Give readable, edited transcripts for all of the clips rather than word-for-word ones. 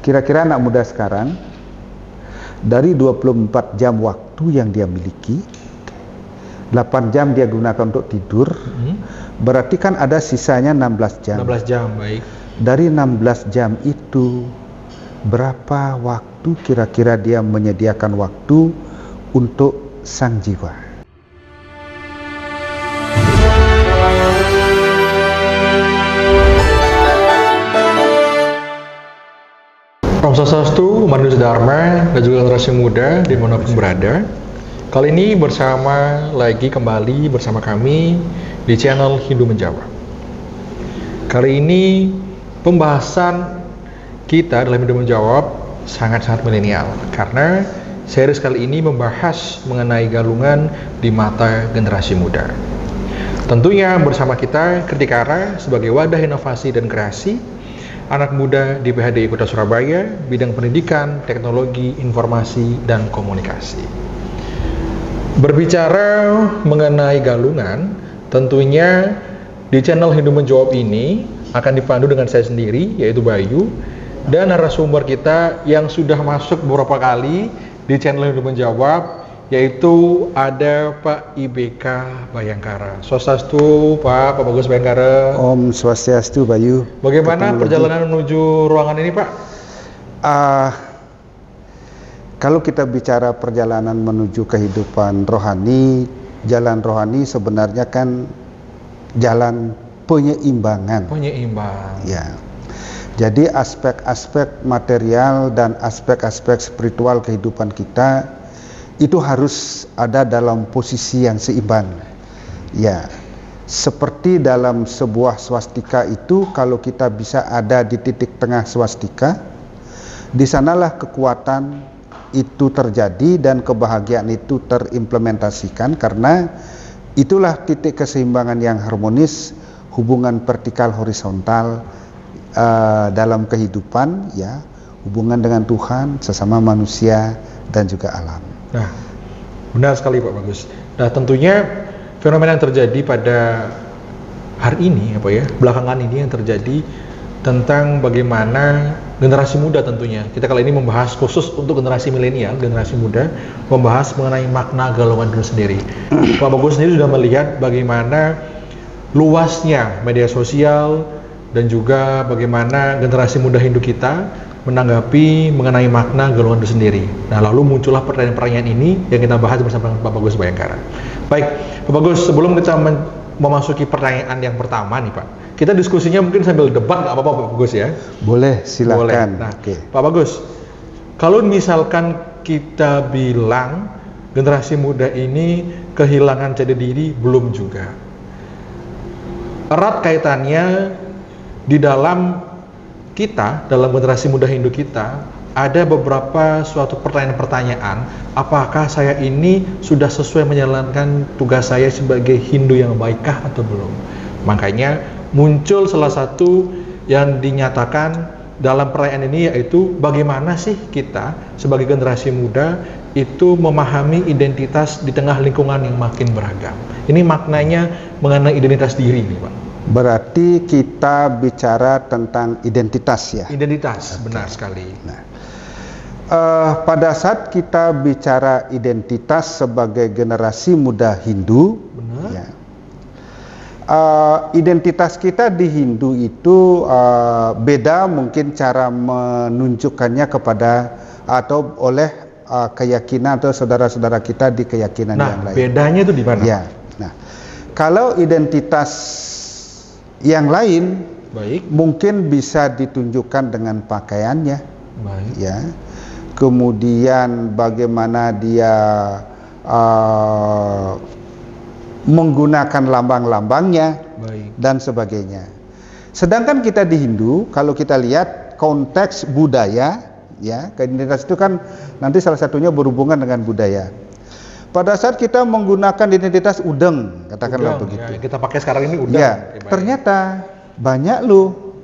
Kira-kira anak muda sekarang dari 24 jam waktu yang dia miliki, 8 jam dia gunakan untuk tidur, berarti kan ada sisanya 16 jam. 16 jam, baik. Dari 16 jam itu, berapa waktu kira-kira dia menyediakan waktu untuk sang jiwa? Om Swastiastu, Umat Hindu Dharma, dan juga generasi muda dimanapun berada. Kali ini kembali bersama kami di channel Hindu Menjawab. Kali ini pembahasan kita dalam Hindu Menjawab sangat-sangat milenial, karena series kali ini membahas mengenai galungan di mata generasi muda. Tentunya bersama kita Kritikara sebagai wadah inovasi dan kreasi anak muda di PHDI Kota Surabaya, bidang pendidikan, teknologi, informasi, dan komunikasi. Berbicara mengenai galungan, tentunya di channel Hindu Menjawab ini akan dipandu dengan saya sendiri, yaitu Bayu, dan narasumber kita yang sudah masuk beberapa kali di channel Hindu Menjawab, yaitu ada Pak IBK Bayangkara. Swastiastu, Pak Bagus Bayangkara. Om Swastiastu, Bayu. Bagaimana perjalanan menuju ruangan ini, Pak? Kalau kita bicara perjalanan menuju kehidupan rohani, jalan rohani sebenarnya kan jalan penyeimbangan. Penyeimbang. Ya. Jadi aspek-aspek material dan aspek-aspek spiritual kehidupan kita itu harus ada dalam posisi yang seimbang. Ya, seperti dalam sebuah swastika itu, kalau kita bisa ada di titik tengah swastika, di sanalah kekuatan itu terjadi dan kebahagiaan itu terimplementasikan, karena itulah titik keseimbangan yang harmonis, hubungan vertikal horizontal dalam kehidupan, ya, hubungan dengan Tuhan, sesama manusia dan juga alam. Nah, benar sekali Pak Bagus. Nah, tentunya fenomena yang terjadi pada hari ini, belakangan ini yang terjadi tentang bagaimana generasi muda, tentunya kita kali ini membahas khusus untuk generasi milenial, generasi muda, membahas mengenai makna galungan itu sendiri. Pak Bagus sendiri sudah melihat bagaimana luasnya media sosial dan juga bagaimana generasi muda Hindu kita menanggapi mengenai makna galungan itu sendiri. Nah, lalu muncullah pertanyaan-pertanyaan ini yang kita bahas bersama Pak Bagus Bayangkara. Baik, Pak Bagus, sebelum kita memasuki pertanyaan yang pertama nih Pak, kita diskusinya mungkin sambil debat, nggak apa-apa Pak Bagus ya? Boleh, silakan. Boleh. Nah, Pak Bagus, kalau misalkan kita bilang generasi muda ini kehilangan jati diri, belum juga. Erat kaitannya di dalam kita, dalam generasi muda Hindu kita, ada beberapa suatu pertanyaan-pertanyaan, apakah saya ini sudah sesuai menjalankan tugas saya sebagai Hindu yang baikkah atau belum? Makanya muncul salah satu yang dinyatakan dalam pertanyaan ini, yaitu bagaimana sih kita sebagai generasi muda itu memahami identitas di tengah lingkungan yang makin beragam. Ini maknanya mengenai identitas diri nih Pak. Berarti kita bicara tentang identitas ya? Identitas, benar sekali. Nah, pada saat kita bicara identitas sebagai generasi muda Hindu, benar. Ya, identitas kita di Hindu itu beda mungkin cara menunjukkannya kepada atau oleh keyakinan atau saudara-saudara kita di keyakinan yang lain. Nah, bedanya itu di mana? Ya. Nah, kalau identitas yang lain, baik, mungkin bisa ditunjukkan dengan pakaiannya, baik, ya. Kemudian bagaimana dia menggunakan lambang-lambangnya, baik, dan sebagainya. Sedangkan kita di Hindu, kalau kita lihat konteks budaya, ya, identitas itu kan nanti salah satunya berhubungan dengan budaya. Pada saat kita menggunakan identitas udeng, katakanlah begitu. Ya, kita pakai sekarang ini udeng. Ya, ternyata banyak loh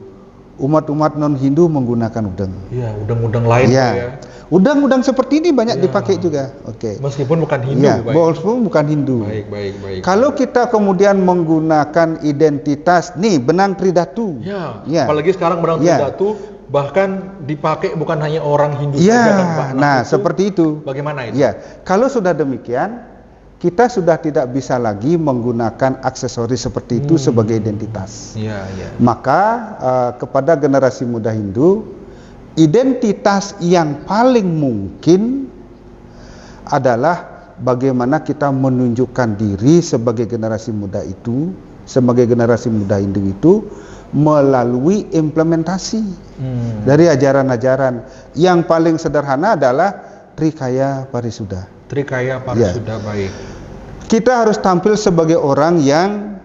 umat-umat non-Hindu menggunakan udeng. Iya, udeng-udeng lain ya. Udeng-udeng seperti ini banyak dipakai juga. Oke. Meskipun bukan Hindu, ya, meskipun bukan Hindu. Baik. Kalau kita kemudian menggunakan identitas nih benang tridatu. Ya. Apalagi sekarang benang tridatu bahkan dipakai bukan hanya orang Hindu Ya, saja kan Pak. nah itu seperti itu. bagaimana itu? Ya, kalau sudah demikian, kita sudah tidak bisa lagi menggunakan aksesoris seperti itu sebagai identitas. Iya, iya. Maka kepada generasi muda Hindu, identitas yang paling mungkin adalah bagaimana kita menunjukkan diri sebagai generasi muda itu, sebagai generasi muda Hindu itu melalui implementasi dari ajaran-ajaran. Yang paling sederhana adalah Trikaya Parisuddha. Trikaya Parisuddha, baik. Kita harus tampil sebagai orang yang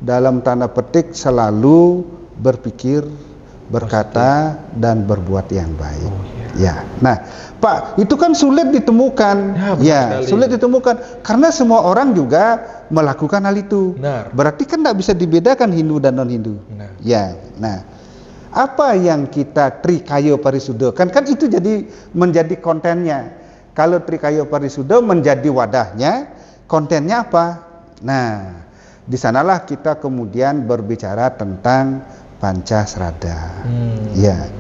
dalam tanda petik selalu berpikir, berkata, dan berbuat yang baik. Ya, nah Pak, itu kan sulit ditemukan. Ya, sulit ditemukan karena semua orang juga melakukan hal itu. Benar. Berarti kan tidak bisa dibedakan Hindu dan non Hindu. Ya, nah apa yang kita Trikaya Parisuddha kan itu jadi menjadi kontennya. Kalau Trikaya Parisuddha menjadi wadahnya, kontennya apa? Nah, di sanalah kita kemudian berbicara tentang Pancasrada. Ya,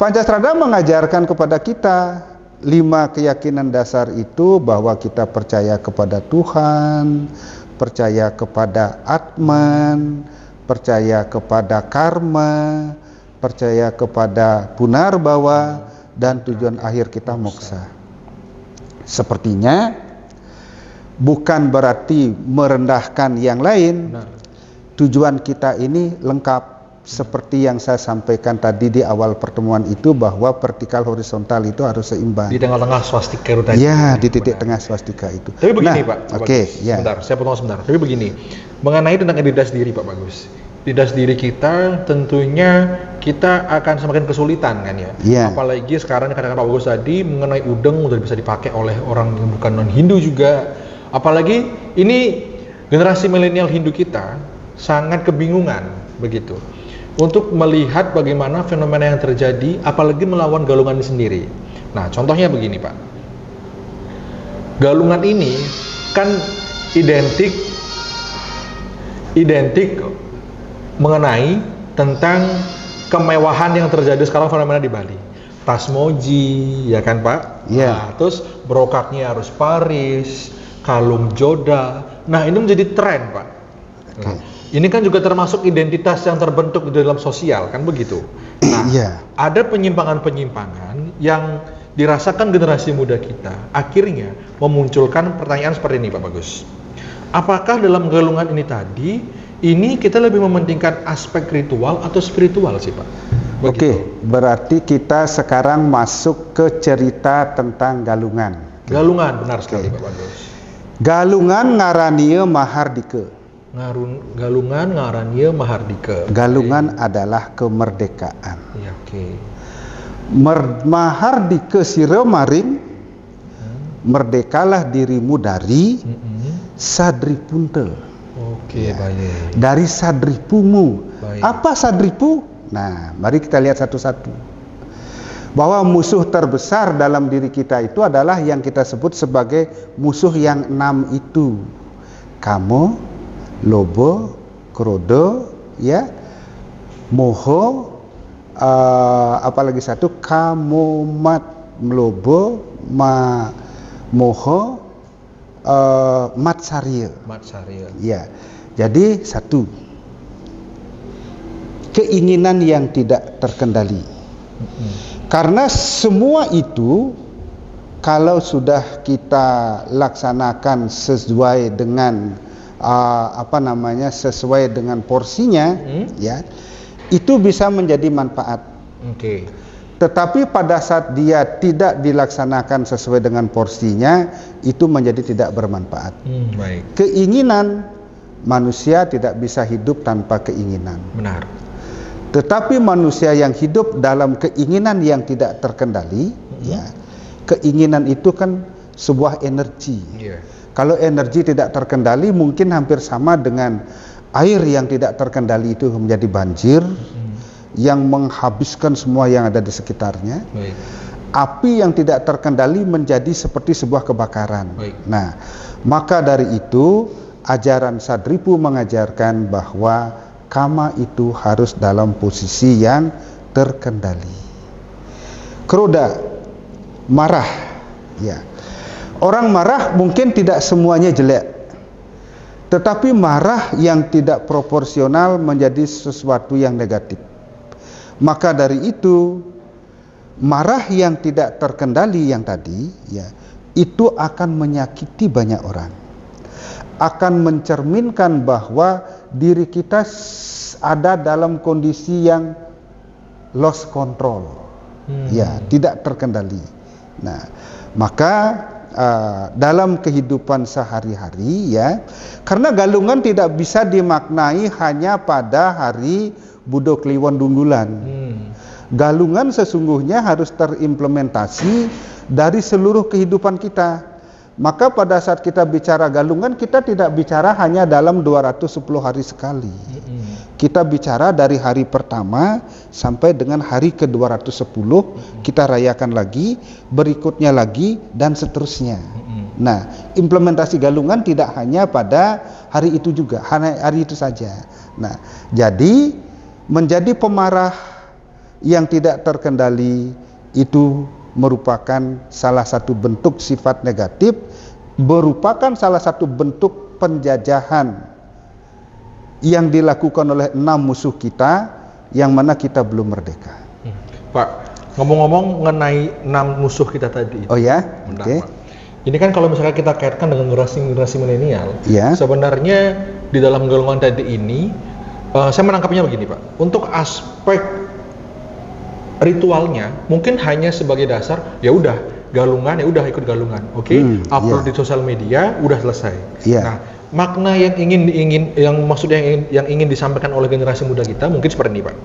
Pancasrada mengajarkan kepada kita 5 keyakinan dasar itu, bahwa kita percaya kepada Tuhan, percaya kepada Atman, percaya kepada karma, percaya kepada punarbawa, dan tujuan akhir kita moksa. Sepertinya bukan berarti merendahkan yang lain. Tujuan kita ini lengkap. Seperti yang saya sampaikan tadi di awal pertemuan itu, bahwa vertikal horizontal itu harus seimbang. Di tengah-tengah swastika itu tadi. Ya, di titik tengah swastika itu. Tapi begini Pak. Oke, ya. Sebentar, saya potong sebentar. Tapi begini, mengenai tentang identitas diri Pak Bagus. Identitas diri kita tentunya kita akan semakin kesulitan kan ya. Ya. Apalagi sekarang katakan Pak Bagus tadi mengenai udeng udah bisa dipakai oleh orang yang bukan non Hindu juga. Apalagi ini generasi milenial Hindu kita sangat kebingungan begitu untuk melihat bagaimana fenomena yang terjadi, apalagi melawan galungan ini sendiri. Nah, contohnya begini Pak, galungan ini kan identik mengenai tentang kemewahan yang terjadi sekarang fenomena di Bali. Tas moji, ya kan Pak? Iya. Nah, terus brokatnya harus Paris, kalung joda. Nah, ini menjadi tren Pak. Nah, ini kan juga termasuk identitas yang terbentuk di dalam sosial, kan begitu. Nah, ada penyimpangan-penyimpangan yang dirasakan generasi muda kita, akhirnya memunculkan pertanyaan seperti ini Pak Bagus. Apakah dalam galungan ini tadi, ini kita lebih mementingkan aspek ritual atau spiritual sih Pak? Oke, berarti kita sekarang masuk ke cerita tentang galungan. Galungan, benar sekali Pak Bagus. Galungan ngaranieu mahardika. Galungan ngarannya mahardika. Galungan adalah kemerdekaan. Ya, oke. Mahardika sira maring, merdekalah dirimu dari sadripunte. Oke, baik. Dari sadripumu. Baik. Apa sadripu? Nah, mari kita lihat satu-satu. Bahwa musuh terbesar dalam diri kita itu adalah yang kita sebut sebagai musuh yang 6 itu. Kamu, lobo, krodo, ya, moho, apalagi satu, kamomat, lobo, moho, matsarya. Matsarya. Ya, jadi satu, keinginan yang tidak terkendali. Karena semua itu kalau sudah kita laksanakan sesuai dengan sesuai dengan porsinya, ya, itu bisa menjadi manfaat. Oke. Tetapi pada saat dia tidak dilaksanakan sesuai dengan porsinya, itu menjadi tidak bermanfaat. Baik. Keinginan, manusia tidak bisa hidup tanpa keinginan. Benar. Tetapi manusia yang hidup dalam keinginan yang tidak terkendali, ya, keinginan itu kan sebuah energi. Kalau energi tidak terkendali, mungkin hampir sama dengan air yang tidak terkendali itu menjadi banjir, yang menghabiskan semua yang ada di sekitarnya. Baik. Api yang tidak terkendali menjadi seperti sebuah kebakaran. Baik. Nah, maka dari itu ajaran Sadripu mengajarkan bahwa kama itu harus dalam posisi yang terkendali. Keroda, marah. Ya. Orang marah mungkin tidak semuanya jelek, tetapi marah yang tidak proporsional menjadi sesuatu yang negatif. Maka dari itu, marah yang tidak terkendali yang tadi, ya, itu akan menyakiti banyak orang, akan mencerminkan bahwa diri kita ada dalam kondisi yang lost control, ya, tidak terkendali. Nah, maka dalam kehidupan sehari-hari, ya, karena galungan tidak bisa dimaknai hanya pada hari Budo Kliwon Dunggulan. Galungan sesungguhnya harus terimplementasi dari seluruh kehidupan kita. Maka pada saat kita bicara galungan, kita tidak bicara hanya dalam 210 hari sekali. Kita bicara dari hari pertama sampai dengan hari ke-210, kita rayakan lagi, berikutnya lagi, dan seterusnya. Nah, implementasi galungan tidak hanya pada hari itu juga, hanya hari itu saja. Nah, jadi menjadi pemarah yang tidak terkendali itu merupakan salah satu bentuk sifat negatif, merupakan salah satu bentuk penjajahan yang dilakukan oleh 6 musuh kita, yang mana kita belum merdeka. Pak, ngomong-ngomong mengenai 6 musuh kita tadi. Oh ya, oke. Ini kan kalau misalnya kita kaitkan dengan generasi milenial, ya. Sebenarnya di dalam golongan tadi ini, saya menangkapnya begini, Pak. Untuk aspek ritualnya mungkin hanya sebagai dasar, ya udah galungan, ya udah ikut galungan, oke? Upload di sosial media, udah selesai. Nah, makna yang ingin disampaikan oleh generasi muda kita mungkin seperti ini, Pak.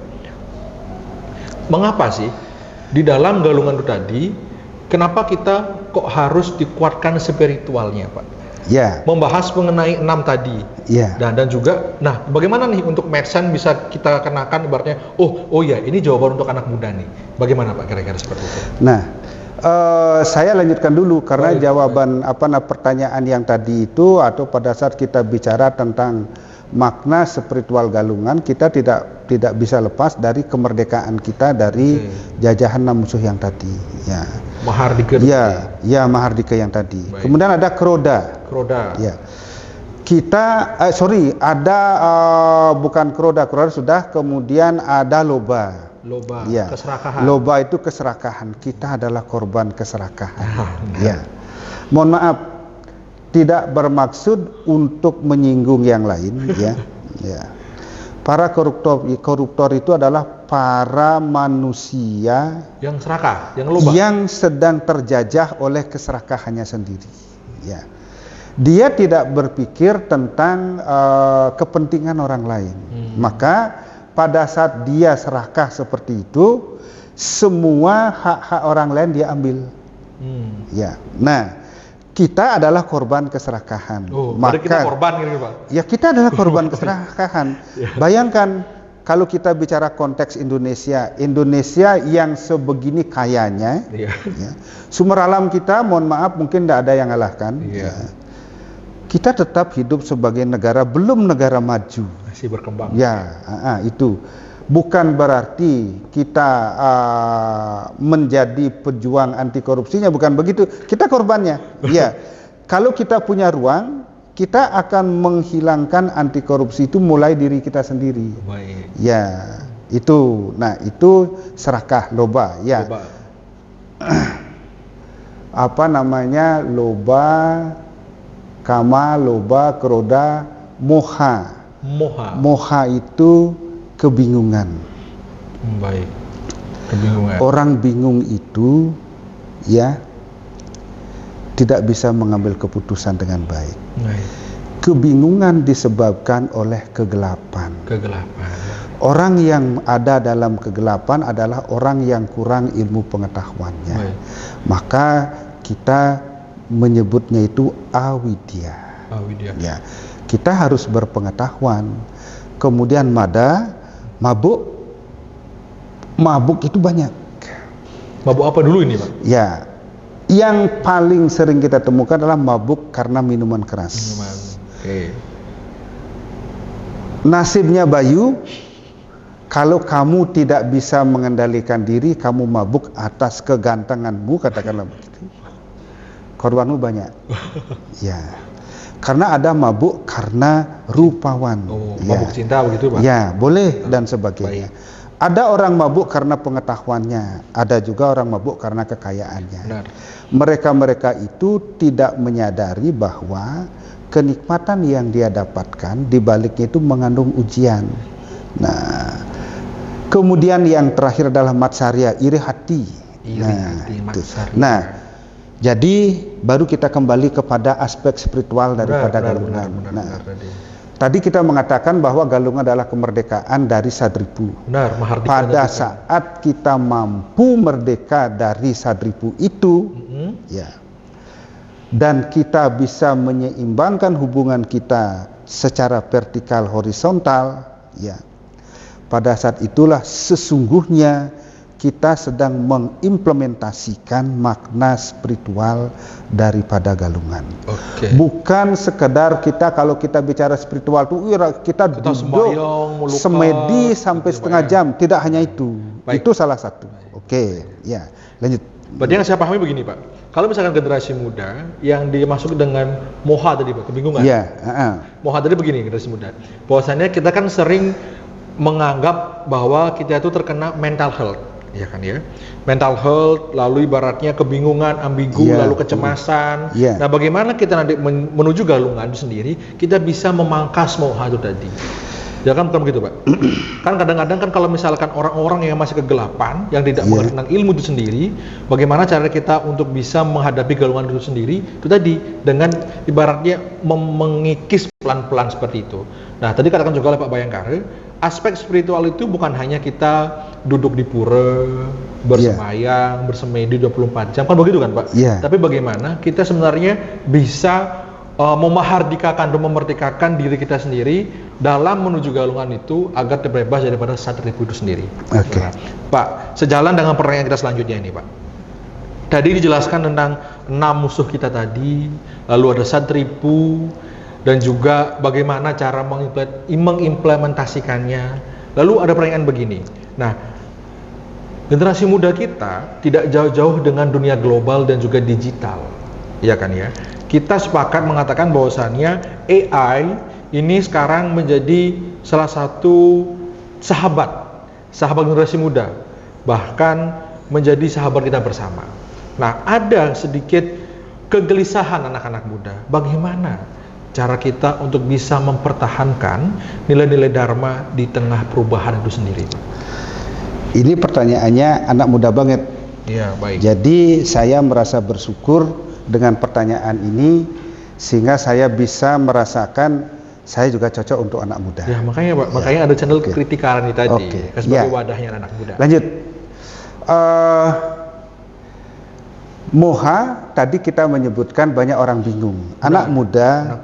Mengapa sih di dalam galungan itu tadi, kenapa kita kok harus dikuatkan spiritualnya, Pak? Ya. Membahas mengenai 6 tadi. Ya. Dan juga, nah, bagaimana nih untuk medsen bisa kita kenakan ibaratnya, oh ya, ini jawaban untuk anak muda nih. Bagaimana, Pak, kira-kira seperti itu? Nah, saya lanjutkan dulu karena jawaban pertanyaan yang tadi itu, atau pada saat kita bicara tentang makna spiritual galungan, kita tidak bisa lepas dari kemerdekaan kita dari jajahan 6 musuh yang tadi. Ya. Mahardika. Ya, Mahardika yang tadi. Baik. Kemudian ada Keroda. Ya. Kita ada bukan Keroda sudah, kemudian ada Loba. Ya. Keserakahan. Loba itu keserakahan. Kita adalah korban keserakahan. Ya. Mohon maaf, tidak bermaksud untuk menyinggung yang lain, ya. Ya. Para koruptor itu adalah para manusia yang serakah, yang loba, yang sedang terjajah oleh keserakahannya sendiri. Ya. Dia tidak berpikir tentang kepentingan orang lain. Maka pada saat dia serakah seperti itu, semua hak-hak orang lain dia ambil. Ya. Nah, kita adalah korban keserakahan. Maka kita korban gitu, Pak. Ya, kita adalah korban keserakahan. Bayangkan kalau kita bicara konteks Indonesia yang sebegini kayanya, ya, sumber alam kita, mohon maaf, mungkin tidak ada yang ngalahkan. Ya. Kita tetap hidup sebagai negara belum negara maju, masih berkembang. Ya, itu bukan berarti kita menjadi pejuang anti korupsinya, bukan begitu. Kita korbannya. Ya, kalau kita punya ruang, kita akan menghilangkan anti korupsi itu mulai diri kita sendiri. Baik. Ya, itu. Nah, itu serakah, loba. Ya. Loba. Apa namanya? Loba, kama, loba, keroda, moha. Moha itu kebingungan. Baik. Kebingungan. Orang bingung itu, ya, tidak bisa mengambil keputusan dengan baik. Baik. Kebingungan disebabkan oleh kegelapan. Orang yang ada dalam kegelapan adalah orang yang kurang ilmu pengetahuannya. Baik. Maka kita menyebutnya itu awidya. Ya. Kita harus berpengetahuan. Kemudian mabuk itu banyak. Mabuk apa dulu ini, Pak? Ya, yang paling sering kita temukan adalah mabuk karena minuman keras. Oke. Nasibnya Bayu Kalau kamu tidak bisa mengendalikan diri, kamu mabuk atas kegantenganmu, katakanlah begitu. Korbanmu banyak. Ya. Karena ada mabuk karena rupawan. Oh, ya. mabuk cinta begitu, Pak? Ya, boleh dan sebagainya. Baik. Ada orang mabuk karena pengetahuannya, ada juga orang mabuk karena kekayaannya. Benar. Mereka-mereka itu tidak menyadari bahwa kenikmatan yang dia dapatkan di baliknya itu mengandung ujian. Nah, kemudian yang terakhir adalah matsarya, iri hati. Nah, jadi baru kita kembali kepada aspek spiritual daripada galungan. Tadi kita mengatakan bahwa galungan adalah kemerdekaan dari Sadripu. Benar, Mahardika. Pada saat kita mampu merdeka dari Sadripu itu, ya, dan kita bisa menyeimbangkan hubungan kita secara vertikal horizontal, ya. Pada saat itulah sesungguhnya kita sedang mengimplementasikan makna spiritual daripada galungan. Bukan sekedar kita, kalau kita bicara spiritual itu kita duduk semedi sampai setengah jam, tidak hanya itu. Baik. Itu salah satu. Ya, lanjut. Berarti yang saya pahami begini, Pak. Kalau misalkan generasi muda yang dimasuk dengan moha tadi, Pak, kebingungan. Moha tadi begini, generasi muda. Bahwasannya kita kan sering menganggap bahwa kita itu terkena mental health, ya kan ya, mental health, lalu ibaratnya kebingungan, ambigu, lalu kecemasan. Nah, bagaimana kita nanti menuju galungan itu sendiri, kita bisa memangkas moha itu tadi? Ya kan, bukan begitu, Pak? Kan kadang-kadang kan kalau misalkan orang-orang yang masih kegelapan, yang tidak mengerti tentang ilmu itu sendiri, bagaimana cara kita untuk bisa menghadapi galungan itu sendiri? Itu tadi dengan ibaratnya mengikis pelan-pelan seperti itu. Nah, tadi katakan juga oleh Pak Bayangkara, aspek spiritual itu bukan hanya kita duduk di pura, bersemayang, bersemedi 24 jam, kan begitu kan, Pak? Tapi bagaimana kita sebenarnya bisa memahardikakan dan memerdekakan diri kita sendiri dalam menuju galungan itu agar terbebas daripada Sadripu itu sendiri. Pak, sejalan dengan pertanyaan kita selanjutnya ini, Pak. Tadi dijelaskan tentang 6 musuh kita tadi, lalu ada Sadripu, dan juga bagaimana cara mengimplementasikannya. Lalu ada pertanyaan begini. Nah, generasi muda kita tidak jauh-jauh dengan dunia global dan juga digital, ya kan ya? Kita sepakat mengatakan bahwasannya AI ini sekarang menjadi salah satu sahabat generasi muda, bahkan menjadi sahabat kita bersama. Nah, ada sedikit kegelisahan anak-anak muda. Bagaimana cara kita untuk bisa mempertahankan nilai-nilai Dharma di tengah perubahan itu sendiri? Ini pertanyaannya anak muda banget. Iya, baik. Jadi saya merasa bersyukur dengan pertanyaan ini, sehingga saya bisa merasakan saya juga cocok untuk anak muda. Ya, makanya Pak, makanya ada channel Kritikaran ini tadi, sebagai wadahnya anak muda. Lanjut. Moha, tadi kita menyebutkan banyak orang bingung. Anak muda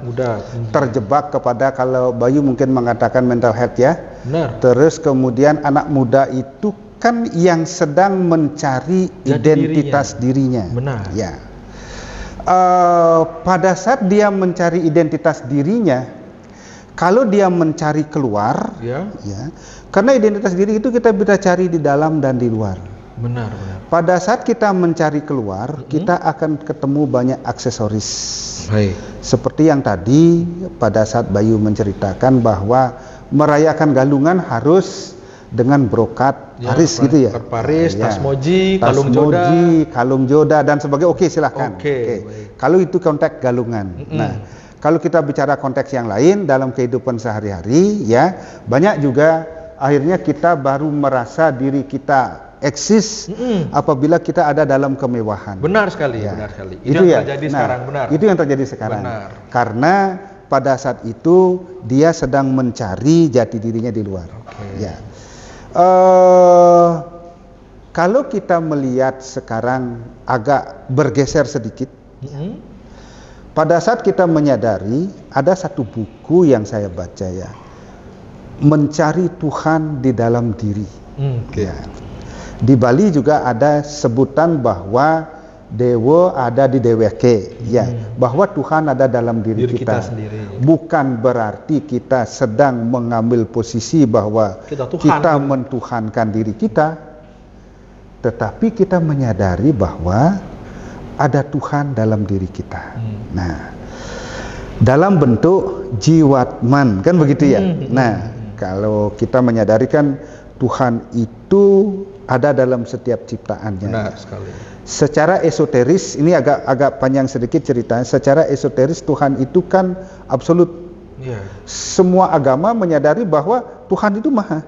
terjebak kepada, kalau Bayu mungkin mengatakan mental health ya. Benar. Terus kemudian anak muda itu kan yang sedang mencari identitas dirinya. Benar. Ya. Pada saat dia mencari identitas dirinya, kalau dia mencari keluar, ya, karena identitas diri itu kita bisa cari di dalam dan di luar. Benar. Pada saat kita mencari keluar, kita akan ketemu banyak aksesoris. Seperti yang tadi pada saat Bayu menceritakan bahwa merayakan galungan harus dengan brokat Paris gitu ya. Paris, tas moji, kalung joda dan sebagainya. Oke, silahkan. Kalau itu konteks galungan. Nah, kalau kita bicara konteks yang lain dalam kehidupan sehari-hari, ya banyak juga akhirnya kita baru merasa diri kita eksis apabila kita ada dalam kemewahan. Benar sekali, benar sekali. Itu yang terjadi sekarang, benar. Itu yang terjadi sekarang. Karena pada saat itu dia sedang mencari jati dirinya di luar. Ya. Kalau kita melihat sekarang agak bergeser sedikit. Pada saat kita menyadari, ada satu buku yang saya baca ya, Mencari Tuhan di Dalam Diri. Ya. Di Bali juga ada sebutan bahwa dewa ada di deweke, ya, bahwa Tuhan ada dalam diri kita sendiri. Bukan berarti kita sedang mengambil posisi bahwa kita mentuhankan diri kita, tetapi kita menyadari bahwa ada Tuhan dalam diri kita. Nah, dalam bentuk jiwatman, kan begitu ya. Nah, kalau kita menyadari kan Tuhan itu ada dalam setiap ciptaannya. Benar sekali. Secara esoteris, ini agak panjang sedikit ceritanya. Secara esoteris Tuhan itu kan absolut. Semua agama menyadari bahwa Tuhan itu maha.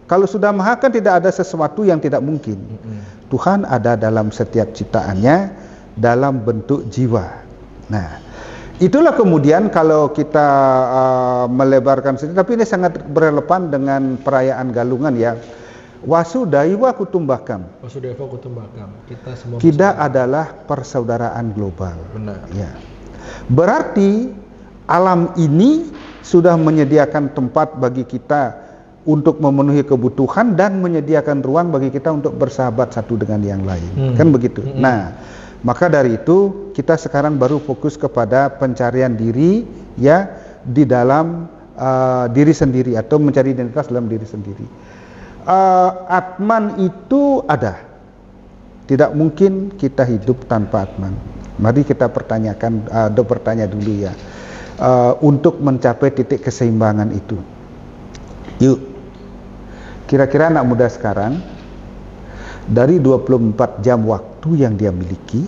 Kalau sudah maha kan tidak ada sesuatu yang tidak mungkin. Tuhan ada dalam setiap ciptaannya dalam bentuk jiwa. Nah, itulah kemudian kalau kita melebarkan sedikit, tapi ini sangat berrelevan dengan perayaan Galungan ya. Wasudaiwa kutumbakam. Wasudaiwa kutumbakam. Kita adalah persaudaraan global. Benar. Ya. Berarti alam ini sudah menyediakan tempat bagi kita untuk memenuhi kebutuhan dan menyediakan ruang bagi kita untuk bersahabat satu dengan yang lain. Kan begitu. Nah, maka dari itu kita sekarang baru fokus kepada pencarian diri ya di dalam diri sendiri atau mencari identitas dalam diri sendiri. Atman itu ada. Tidak mungkin kita hidup tanpa Atman. Mari kita bertanya dulu ya. Untuk mencapai titik keseimbangan itu. Yuk. Kira-kira anak muda sekarang dari 24 jam waktu yang dia miliki,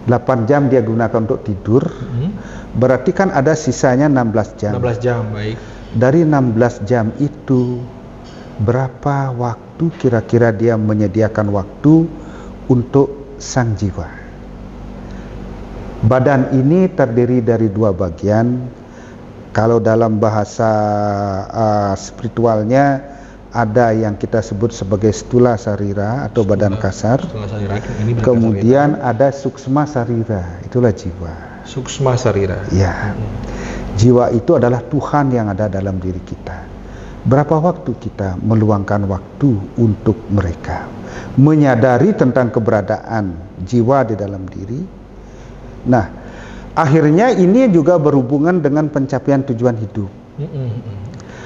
8 jam dia gunakan untuk tidur, berarti kan ada sisanya 16 jam. 16 jam, baik. Dari 16 jam itu, berapa waktu kira-kira dia menyediakan waktu untuk sang jiwa? Badan ini terdiri dari 2 bagian. Kalau dalam bahasa spiritualnya ada yang kita sebut sebagai stula sarira atau badan kasar. Kemudian ada suksma sarira, itulah jiwa. Suksma sarira. Ya. Jiwa itu adalah Tuhan yang ada dalam diri kita. Berapa waktu kita meluangkan waktu untuk mereka? Menyadari tentang keberadaan jiwa di dalam diri. Nah, akhirnya ini juga berhubungan dengan pencapaian tujuan hidup.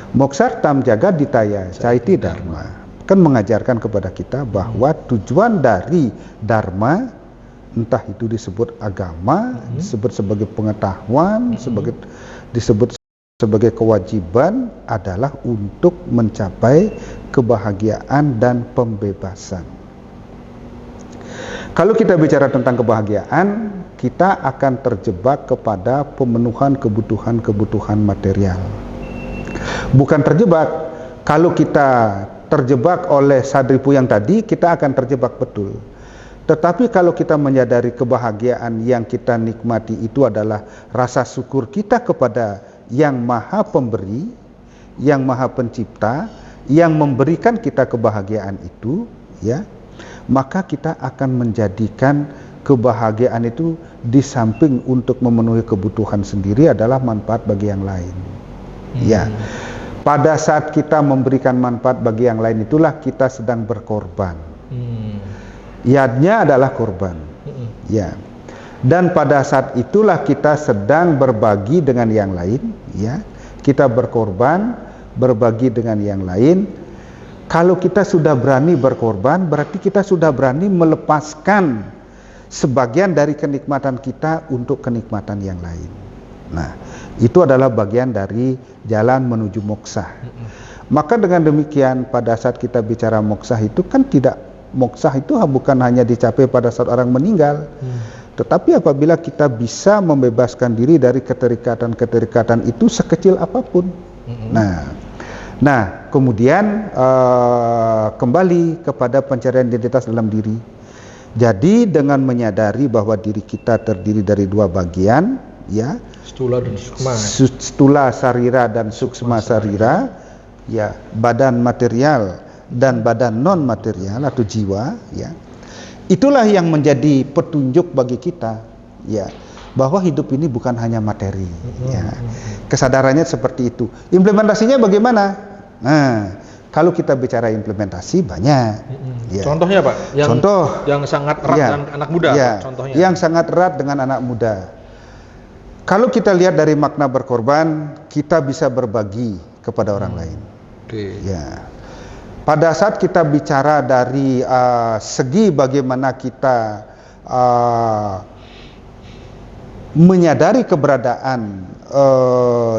Moksartam jaga ditaya caiti dharma kan mengajarkan kepada kita bahwa tujuan dari dharma, entah itu disebut agama, disebut sebagai pengetahuan, disebut sebagai kewajiban, adalah untuk mencapai kebahagiaan dan pembebasan. Kalau kita bicara tentang kebahagiaan, kita akan terjebak kepada pemenuhan kebutuhan-kebutuhan material. Bukan terjebak. Kalau kita terjebak oleh sadripu yang tadi, kita akan terjebak betul. Tetapi kalau kita menyadari kebahagiaan yang kita nikmati itu adalah rasa syukur kita kepada yang maha pemberi, yang maha pencipta, yang memberikan kita kebahagiaan itu, ya, maka kita akan menjadikan kebahagiaan itu di samping untuk memenuhi kebutuhan sendiri adalah manfaat bagi yang lain. Ya, pada saat kita memberikan manfaat bagi yang lain itulah kita sedang berkorban. Yadnya adalah korban. Ya. Dan pada saat itulah kita sedang berbagi dengan yang lain, ya. Kita berkorban, berbagi dengan yang lain. Kalau kita sudah berani berkorban, berarti kita sudah berani melepaskan sebagian dari kenikmatan kita untuk kenikmatan yang lain. Nah, itu adalah bagian dari jalan menuju moksa. Maka dengan demikian pada saat kita bicara moksa itu kan tidak, moksa itu bukan hanya dicapai pada saat orang meninggal. Tetapi apabila kita bisa membebaskan diri dari keterikatan-keterikatan itu sekecil apapun. Nah, kemudian kembali kepada pencarian identitas dalam diri. Jadi dengan menyadari bahwa diri kita terdiri dari 2 bagian, ya, stula dan suksma. Stula sarira dan suksma sarira, ya, badan material dan badan non material atau jiwa, ya. Itulah yang menjadi petunjuk bagi kita, ya, bahwa hidup ini bukan hanya materi, ya. Kesadarannya seperti itu. Implementasinya bagaimana? Nah, Kalau kita bicara implementasi banyak. Ya. Contohnya Pak, yang sangat erat dengan anak muda. Contohnya. Yang sangat erat dengan anak muda. Kalau kita lihat dari makna berkorban, kita bisa berbagi kepada orang lain. Ya. Pada saat kita bicara dari segi bagaimana kita menyadari keberadaan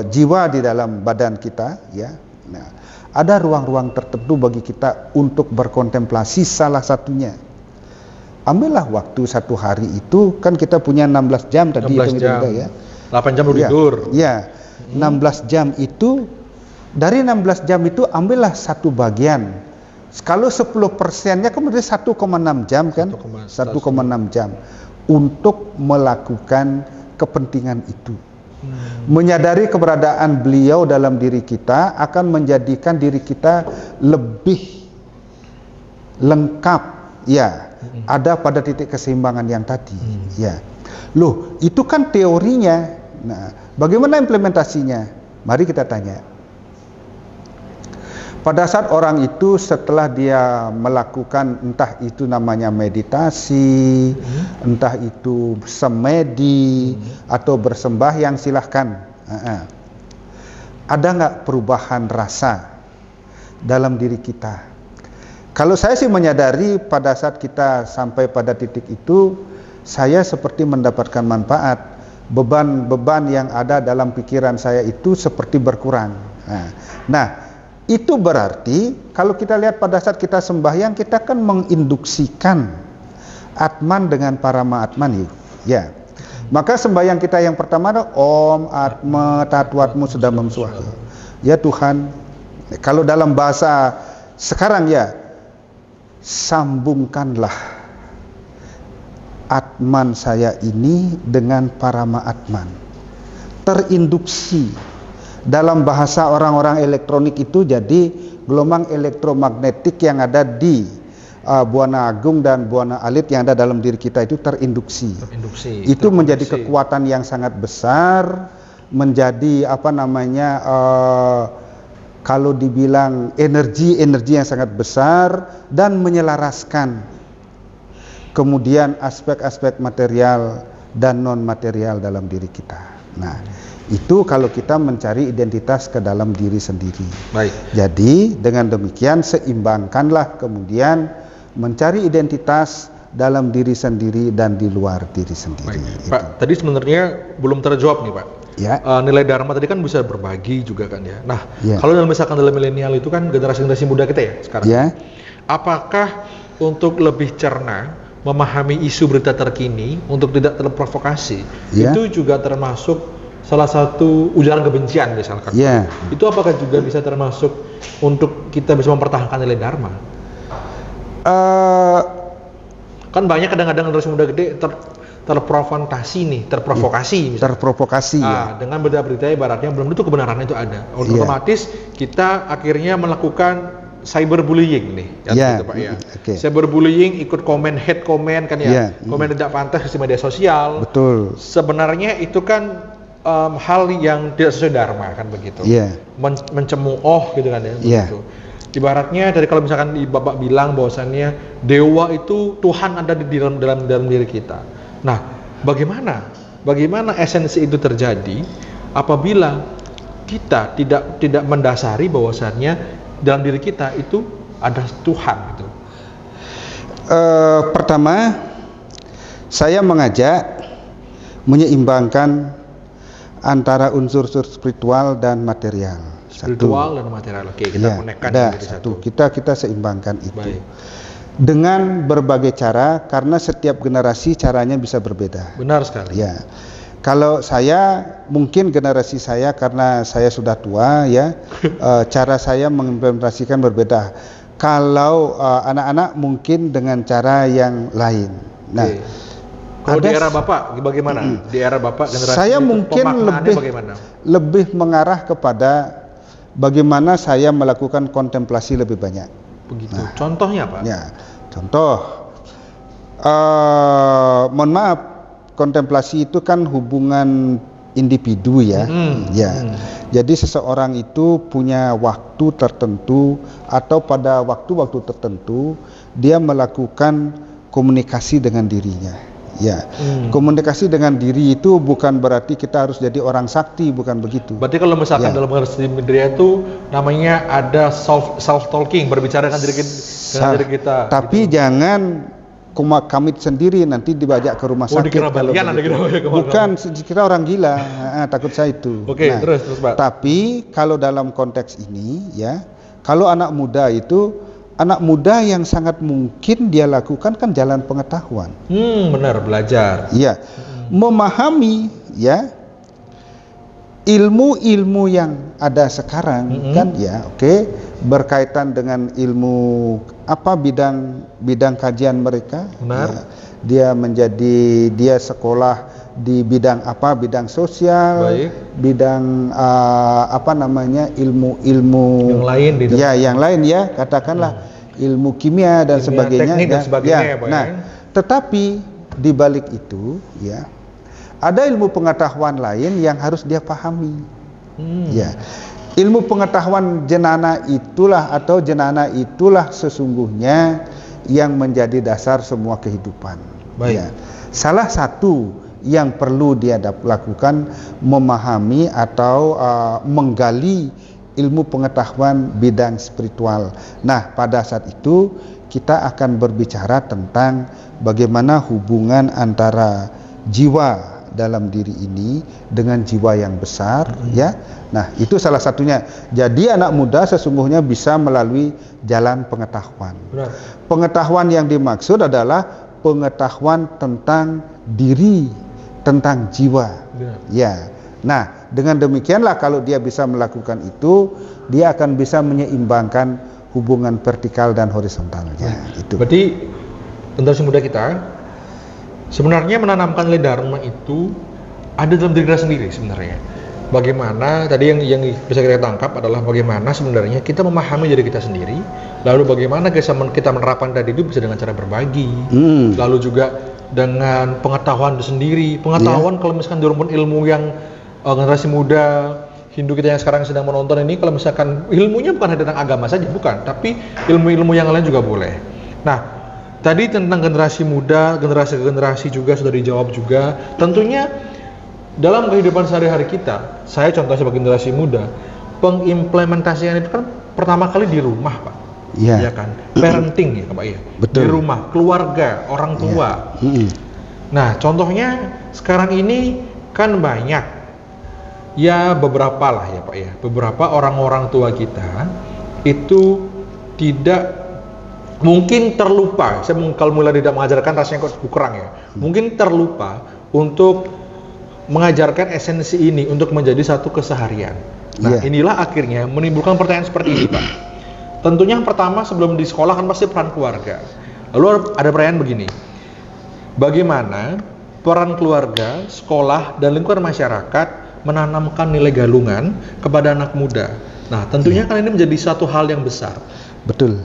jiwa di dalam badan kita, ya. Nah, ada ruang-ruang tertentu bagi kita untuk berkontemplasi. Salah satunya, ambillah waktu satu hari itu, kan kita punya 16 jam tadi 16 jam. ya. 8 jam tidur. Ya, 16 jam itu, dari 16 jam itu ambillah satu bagian. Kalau 10%-nya kemudian 1,6 jam kan? 1,6 jam untuk melakukan kepentingan itu. Menyadari keberadaan beliau dalam diri kita akan menjadikan diri kita lebih lengkap, ya. Ada pada titik keseimbangan yang tadi, ya. Loh, itu kan teorinya. Nah, bagaimana implementasinya? Mari kita tanya. Pada saat orang itu setelah dia melakukan entah itu namanya meditasi, entah itu semedi atau bersembahyang, silahkan. Ada nggak perubahan rasa dalam diri kita? Kalau saya sih menyadari pada saat kita sampai pada titik itu, saya seperti mendapatkan manfaat. Beban-beban yang ada dalam pikiran saya itu seperti berkurang. Nah, itu berarti kalau kita lihat pada saat kita sembahyang, kita kan menginduksikan Atman dengan Parama Atman, ya. Maka sembahyang kita yang pertama adalah Om Atma Tatwatmu Sedang Memsuah. Ya Tuhan, kalau dalam bahasa sekarang ya, sambungkanlah Atman saya ini dengan Parama Atman. Terinduksi. Dalam bahasa orang-orang elektronik itu jadi gelombang elektromagnetik yang ada di Buana Agung dan Buana Alit yang ada dalam diri kita itu terinduksi. Itu menjadi kekuatan yang sangat besar, menjadi kalau dibilang energi yang sangat besar dan menyelaraskan kemudian aspek-aspek material dan non material dalam diri kita. Nah, itu kalau kita mencari identitas ke dalam diri sendiri. Baik. Jadi dengan demikian seimbangkanlah kemudian mencari identitas dalam diri sendiri dan di luar diri sendiri. Pak, tadi sebenarnya belum terjawab nih Pak. Ya. Nilai dharma tadi kan bisa berbagi juga kan ya. Nah, kalau misalkan dalam milenial itu kan generasi muda kita ya sekarang. Ya. Apakah untuk lebih cerna memahami isu berita terkini untuk tidak terprovokasi, itu juga termasuk salah satu ujaran kebencian misalkan. Itu apakah juga bisa termasuk untuk kita bisa mempertahankan nilai dharma? Kan banyak kadang-kadang generasi muda gede terprovokasi dengan berita-berita ibaratnya belum tentu kebenaran itu ada. Otomatis kita akhirnya melakukan cyberbullying nih, gitu Pak ya. Cyberbullying, ikut hate comment kan ya, komen tidak pantas di media sosial. Betul. Sebenarnya itu kan hal yang tidak sesuai dharma kan begitu. Mencemooh gitu kan ya. Begitu. Ibaratnya dari kalau misalkan Bapak bilang bahwasannya dewa itu Tuhan ada di dalam diri kita. Nah, bagaimana esensi itu terjadi apabila kita tidak mendasari bahwasannya dalam diri kita itu ada Tuhan gitu. Pertama, saya mengajak menyeimbangkan antara unsur-unsur spiritual dan material. Dan material. Oke, kita konekkan jadi satu. Kita seimbangkan itu. Baik. Dengan berbagai cara, karena setiap generasi caranya bisa berbeda. Benar sekali. Ya. Kalau saya, mungkin generasi saya karena saya sudah tua ya, cara saya mengimplementasikan berbeda. Kalau anak-anak mungkin dengan cara yang lain. Nah, kalau di era Bapak bagaimana? Di era Bapak generasi saya mungkin lebih mengarah kepada bagaimana saya melakukan kontemplasi lebih banyak. Begitu. Nah, contohnya Pak? Ya, contoh. Mohon maaf. Kontemplasi itu kan hubungan individu ya. Ya. Jadi seseorang itu punya waktu tertentu atau pada waktu-waktu tertentu dia melakukan komunikasi dengan dirinya. Ya. Komunikasi dengan diri itu bukan berarti kita harus jadi orang sakti, bukan begitu. Berarti kalau misalkan dalam komunikasi diri itu namanya ada self talking, berbicara dengan diri kita. Tapi gitu. jangan kami sendiri nanti dibajak ke rumah sakit. Bukan, kita orang gila. Takut saya itu. Oke, terus Pak. Tapi kalau dalam konteks ini ya, kalau anak muda yang sangat mungkin dia lakukan kan jalan pengetahuan. Benar, belajar. Iya. Memahami ya ilmu-ilmu yang ada sekarang kan ya, berkaitan dengan ilmu apa bidang kajian mereka. Benar. Ya, dia sekolah di bidang apa, bidang sosial. Baik. Bidang ilmu-ilmu yang lain ya, katakanlah ilmu kimia dan sebagainya, teknik dan sebagainya ya, Pak. Nah, tetapi di balik itu ya ada ilmu pengetahuan lain yang harus dia pahami. Ya. Ilmu pengetahuan jenana itulah sesungguhnya yang menjadi dasar semua kehidupan. Baik. Ya. Salah satu yang perlu dia lakukan memahami atau menggali ilmu pengetahuan bidang spiritual. Nah, pada saat itu kita akan berbicara tentang bagaimana hubungan antara jiwa dalam diri ini dengan jiwa yang besar, ya. Nah, itu salah satunya. Jadi anak muda sesungguhnya bisa melalui jalan pengetahuan. Benar. Pengetahuan yang dimaksud adalah pengetahuan tentang diri, tentang jiwa. Benar. Ya. Nah, dengan demikianlah kalau dia bisa melakukan itu, dia akan bisa menyeimbangkan hubungan vertikal dan horizontalnya. Itu. Berarti generasi muda kita sebenarnya menanamkan nilai dharma itu ada dalam diri kita sendiri sebenarnya. Bagaimana tadi yang bisa kita tangkap adalah bagaimana sebenarnya kita memahami diri kita sendiri, lalu bagaimana kita menerapkan tadi itu bisa dengan cara berbagi, lalu juga dengan pengetahuan itu sendiri. Pengetahuan kalau misalkan dirumpun ilmu yang generasi muda Hindu kita yang sekarang sedang menonton ini, kalau misalkan ilmunya bukan hanya tentang agama saja, bukan, tapi ilmu-ilmu yang lain juga boleh. Nah, tadi tentang generasi muda, generasi ke generasi juga sudah dijawab juga. Tentunya dalam kehidupan sehari-hari kita, saya contoh sebagai generasi muda, pengimplementasian itu kan pertama kali di rumah, Pak. Iya. Ya kan? Parenting ya, Pak ya. Betul. Di rumah, keluarga, orang tua. Nah, contohnya sekarang ini kan banyak ya, beberapa lah ya Pak ya, beberapa orang-orang tua kita itu tidak, mungkin terlupa, saya kalau mulai tidak mengajarkan rasanya kok kurang ya, mungkin terlupa untuk mengajarkan esensi ini untuk menjadi satu keseharian. Nah, inilah akhirnya menimbulkan pertanyaan seperti ini, Pak. Tentunya yang pertama sebelum di sekolah kan pasti peran keluarga. Lalu ada pertanyaan begini, bagaimana peran keluarga, sekolah, dan lingkungan masyarakat menanamkan nilai galungan kepada anak muda? Nah, tentunya kan ini menjadi satu hal yang besar. Betul.